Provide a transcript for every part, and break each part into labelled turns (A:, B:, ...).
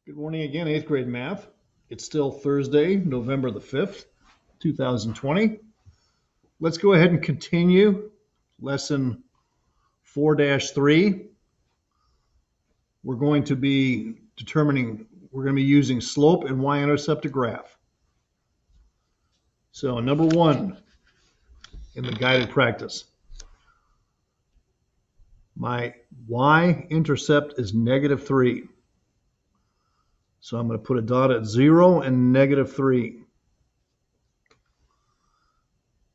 A: Good morning again, 8th grade math. It's still Thursday, November the 5th, 2020. Let's go ahead and continue lesson 4-3. We're going to be using slope and y-intercept to graph. So number one in the guided practice, my y-intercept is -3. So I'm going to put a dot at 0 and -3.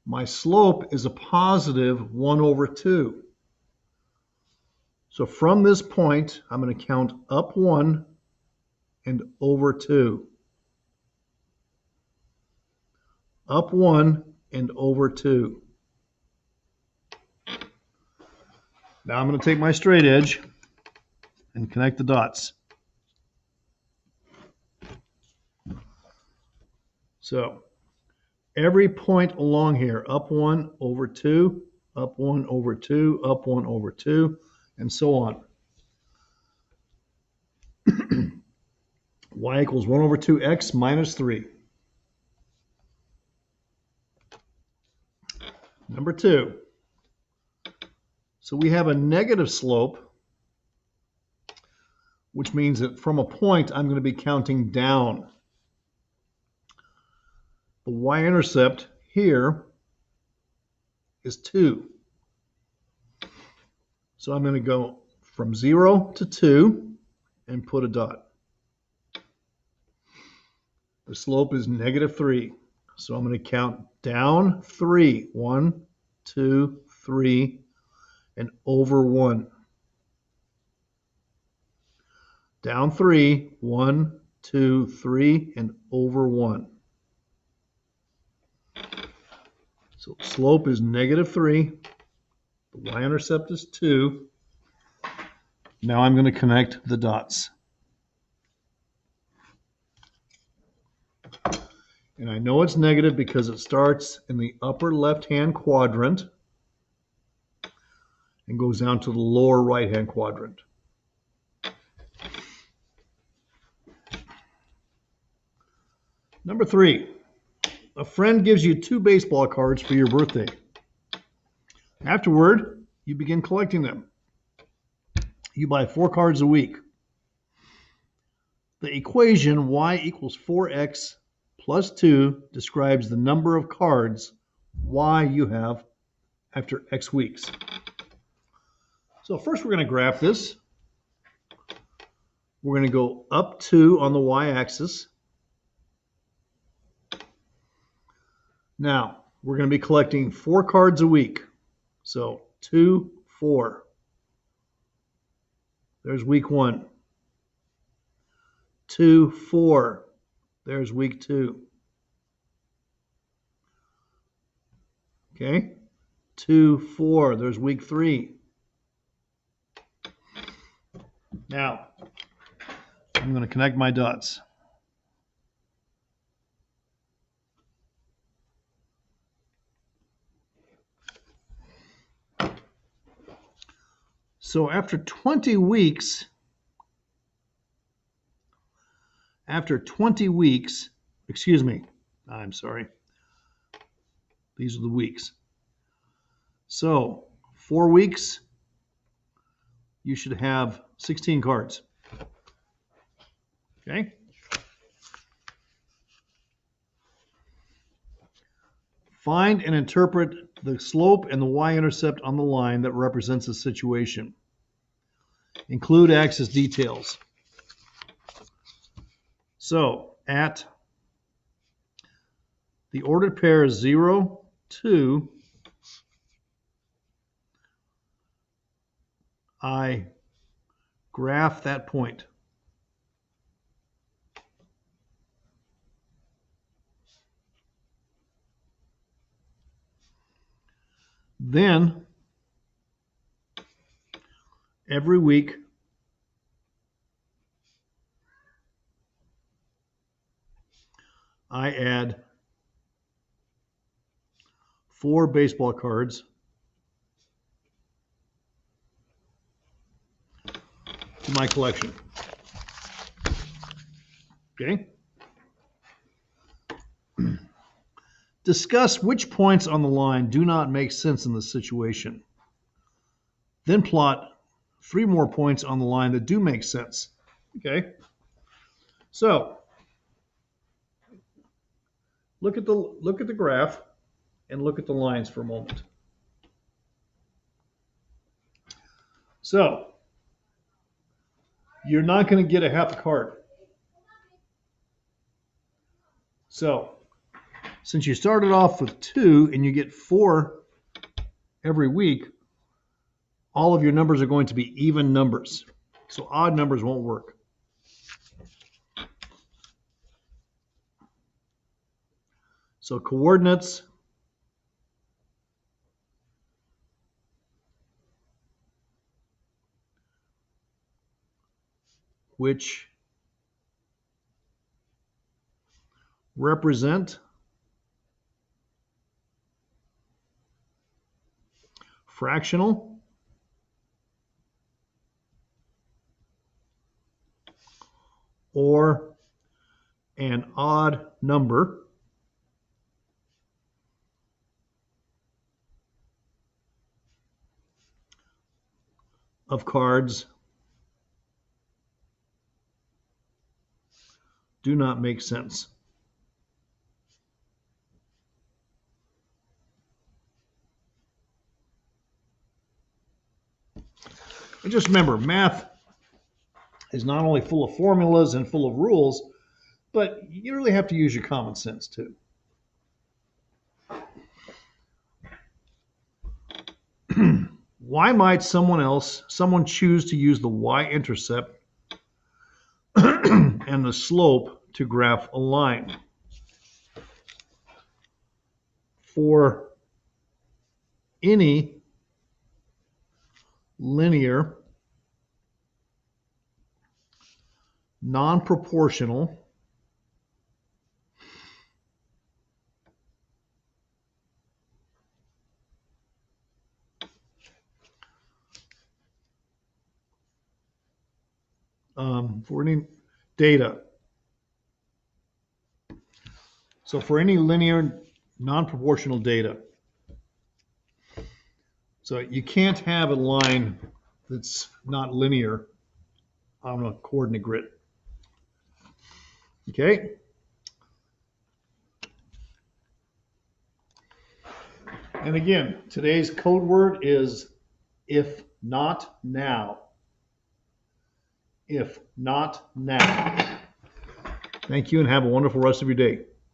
A: My slope is a positive 1/2. So from this point, I'm going to count up 1 and over 2. Up 1 and over 2. Now I'm going to take my straight edge and connect the dots. So every point along here, up 1 over 2, up 1 over 2, up 1 over 2, and so on. Y equals 1/2x minus 3. Number 2. So we have a negative slope, which means that from a point, I'm going to be counting down. The y-intercept here is 2. So I'm going to go from 0 to 2 and put a dot. The slope is -3. So I'm going to count down 3. 1, 2, 3, and over 1. Down 3, 1, 2, 3, and over 1. So slope is -3. The y-intercept is 2. Now I'm going to connect the dots. And I know it's negative because it starts in the upper left-hand quadrant and goes down to the lower right-hand quadrant. Number 3, a friend gives you 2 baseball cards for your birthday. Afterward, you begin collecting them. You buy 4 cards a week. The equation y equals 4x plus 2 describes the number of cards y you have after x weeks. So first we're going to graph this. We're going to go up 2 on the y-axis. Now, we're going to be collecting 4 cards a week. So 2, 4. There's week 1. 2, 4. There's week 2. Okay? 2, 4. There's week 3. Now, I'm going to connect my dots. So after 20 weeks, excuse me, I'm sorry. These are the weeks. So 4 weeks, you should have 16 cards. Okay? Find and interpret the slope and the y-intercept on the line that represents the situation. Include axis details. So at the ordered pair is 0, 2, I graph that point. Then, every week, I add 4 baseball cards to my collection. Okay. Discuss which points on the line do not make sense in this situation. Then plot 3 more points on the line that do make sense. Okay. So look at the graph and look at the lines for a moment. So you're not going to get a half a card. So since you started off with 2 and you get 4 every week, all of your numbers are going to be even numbers. So odd numbers won't work. So coordinates which represent fractional or an odd number of cards do not make sense. And just remember, math is not only full of formulas and full of rules, but you really have to use your common sense too. Why might someone choose to use the y-intercept and the slope to graph a line? For any linear, non-proportional, for any data. So for any linear, non-proportional data. So you can't have a line that's not linear on a coordinate grid. Okay? And again, today's code word is if not now. If not now. Thank you and have a wonderful rest of your day.